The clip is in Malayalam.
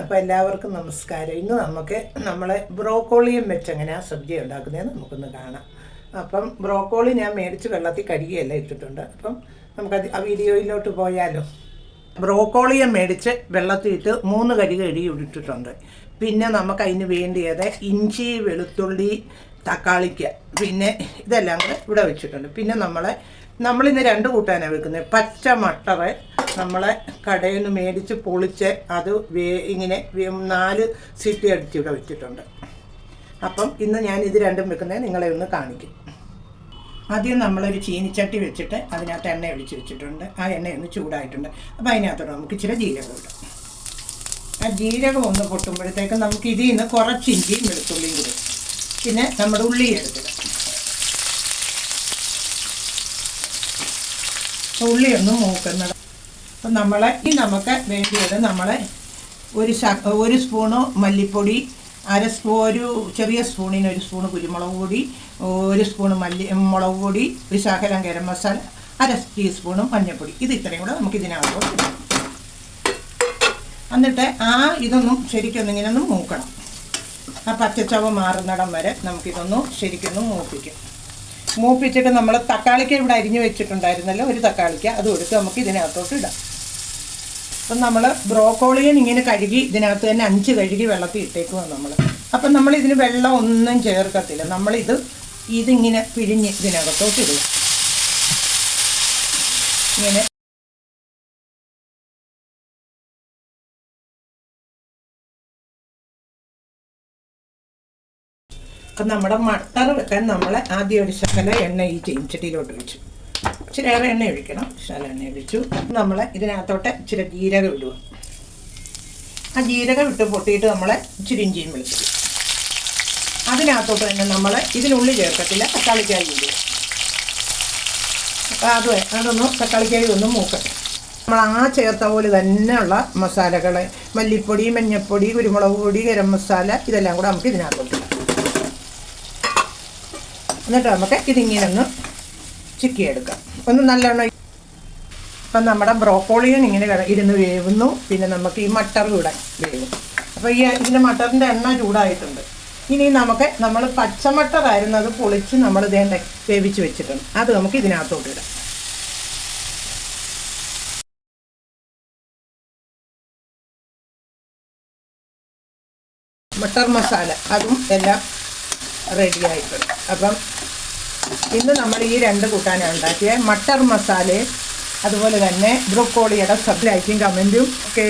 അപ്പോൾ എല്ലാവർക്കും നമസ്കാരം. ഇന്ന് നമുക്ക് നമ്മളെ ബ്രോക്കോളിയും വെച്ച് എങ്ങനെയാണ് സബ്ജി ഉണ്ടാക്കുന്നതെന്ന് നമുക്കൊന്ന് കാണാം. അപ്പം ബ്രോക്കോളി ഞാൻ മേടിച്ച് വെള്ളത്തിൽ കഴുകിയെല്ലാം ഇട്ടിട്ടുണ്ട്. അപ്പം നമുക്കത് ആ വീഡിയോയിലോട്ട് പോയാലോ. ബ്രോക്കോളിയെ മേടിച്ച് വെള്ളത്തിലിട്ട് 3 കഴുകി ഇട്ടിട്ടുണ്ട്. പിന്നെ നമുക്ക് അതിന് വേണ്ടിയത് ഇഞ്ചി, വെളുത്തുള്ളി, തക്കാളിക്ക, പിന്നെ ഇതെല്ലാം കൂടെ ഇവിടെ വെച്ചിട്ടുണ്ട്. പിന്നെ നമ്മളിന്ന് 2 കൂട്ടാനാണ് വെക്കുന്നത്. പച്ച മട്ടർ നമ്മളെ കടയിൽ നിന്ന് മേടിച്ച് പൊളിച്ച് അത് ഇങ്ങനെ 4 സിറ്റി അടിച്ച് ഇവിടെ വെച്ചിട്ടുണ്ട്. അപ്പം ഇന്ന് ഞാൻ ഇത് രണ്ടും വെക്കുന്നത് നിങ്ങളെ ഒന്ന് കാണിക്കും. ആദ്യം നമ്മളൊരു ചീനിച്ചട്ടി വെച്ചിട്ട് അതിനകത്ത് എണ്ണ ഒഴിച്ച് വെച്ചിട്ടുണ്ട്. ആ എണ്ണയൊന്ന് ചൂടായിട്ടുണ്ട്. അപ്പോൾ അതിനകത്തോട്ട് നമുക്ക് ഇച്ചിരി ജീരകം ഇടാം. ആ ജീരകം ഒന്ന് പൊട്ടുമ്പോഴത്തേക്കും നമുക്ക് ഇതിൽ നിന്ന് കുറച്ച് ഇഞ്ചിയും വെളുത്തുള്ളിയും കൂടി, പിന്നെ നമ്മുടെ ഉള്ളി എടുത്തിടാം. ഉള്ളി ഒന്ന് മൂക്കുന്നത്. അപ്പം നമുക്ക് വേണ്ടിയത് ഒരു സ്പൂണ് മല്ലിപ്പൊടി, ഒരു ചെറിയ സ്പൂണിന് 1 സ്പൂണ് കുരുമുളക് പൊടി, 1 സ്പൂണ് മുളക് പൊടി, ഒരു ശകലം ഗരം മസാല, 1/2 ടീസ്പൂണ് മഞ്ഞൾപ്പൊടി. ഇത് ഇത്രയും കൂടെ നമുക്ക് ഇതിനകത്തോട്ട് ഇടാം. എന്നിട്ട് ഇതൊന്നും ശരിക്കൊന്നിങ്ങനെ മൂക്കണം. ആ പച്ചച്ചവ മാറുന്നിടം വരെ നമുക്കിതൊന്ന് ശരിക്കൊന്ന് മൂപ്പിച്ചിട്ട് നമ്മൾ തക്കാളിക്ക ഇവിടെ അരിഞ്ഞ് വെച്ചിട്ടുണ്ടായിരുന്നല്ലോ, ഒരു തക്കാളിക്ക അത് കൊടുത്ത് നമുക്ക് ഇതിനകത്തോട്ട് ഇടാം. അപ്പം നമ്മൾ ബ്രോക്കോളിയും ഇങ്ങനെ കഴുകി ഇതിനകത്ത് തന്നെ 5 കഴുകി വെള്ളത്തിൽ ഇട്ടേക്കുവാണ് നമ്മൾ. അപ്പം നമ്മളിതിന് വെള്ളം ഒന്നും ചേർക്കത്തില്ല. ഇതിങ്ങനെ പിഴിഞ്ഞ് ഇതിനകത്തോട്ട് ഇടുക. ഇങ്ങനെ അപ്പം നമ്മുടെ മട്ടർ വെക്കാൻ നമ്മൾ ആദ്യം ഒരു ശകല എണ്ണ ഈ ചീനിച്ചട്ടിയിലോട്ട് ഒഴിച്ചു. ഇച്ചിരി ഏറെ എണ്ണ ഒഴിക്കണം. ശകല എണ്ണ ഒഴിച്ചു. നമ്മൾ ഇതിനകത്തോട്ട് ഇച്ചിരി ജീരകം ഇടുക. ആ ജീരകം ഇട്ട് പൊട്ടിയിട്ട് നമ്മൾ ഇച്ചിരി ഇഞ്ചിയും വിളിച്ചു. അതിനകത്തോട്ട് തന്നെ നമ്മൾ ഇതിനുള്ളിൽ ചേർക്കത്തില്ല, തക്കാളിക്കായി ഇടുക. അപ്പോൾ അതൊന്ന് തക്കാളിക്കായി ഒന്ന് മൂക്കട്ടെ. നമ്മൾ ചേർത്ത പോലെ തന്നെയുള്ള മസാലകൾ, മല്ലിപ്പൊടി, മഞ്ഞൾപ്പൊടി, കുരുമുളക് പൊടി, ഗരം മസാല, ഇതെല്ലാം കൂടെ നമുക്ക് ഇതിനകത്തോട്ട് ഇടാം. എന്നിട്ട് നമുക്ക് ഇതിങ്ങനെ ഒന്ന് ചിക്കിയെടുക്കാം. ഒന്ന് നല്ലോണം. ഇപ്പം നമ്മുടെ ബ്രോക്കോളിയും ഇങ്ങനെ ഇരുന്ന് വേവുന്നു. പിന്നെ നമുക്ക് ഈ മട്ടർ കൂടെ വേവും. അപ്പോൾ ഇതിൻ്റെ മട്ടറിൻ്റെ എണ്ണ ചൂടായിട്ടുണ്ട്. ഇനി നമ്മൾ പച്ചമട്ടറായിരുന്നു, അത് പൊളിച്ച് നമ്മൾ ഇതേണ്ട വേവിച്ച് വെച്ചിട്ടുണ്ട്. അത് നമുക്ക് ഇതിനകത്തോട്ട് ഇടാം. മട്ടർ മസാല അതും എല്ലാം റെഡി ആയിട്ടുണ്ട്. അപ്പം ഇന്ന് നമ്മൾ ഈ 2 കൂട്ടാനാണ് ഉണ്ടാക്കിയത്. മട്ടർ മസാലയും അതുപോലെ തന്നെ ബ്രോക്കോളിയുടെ സബ് ലൈക്കും കമൻറ്റും ഒക്കെ.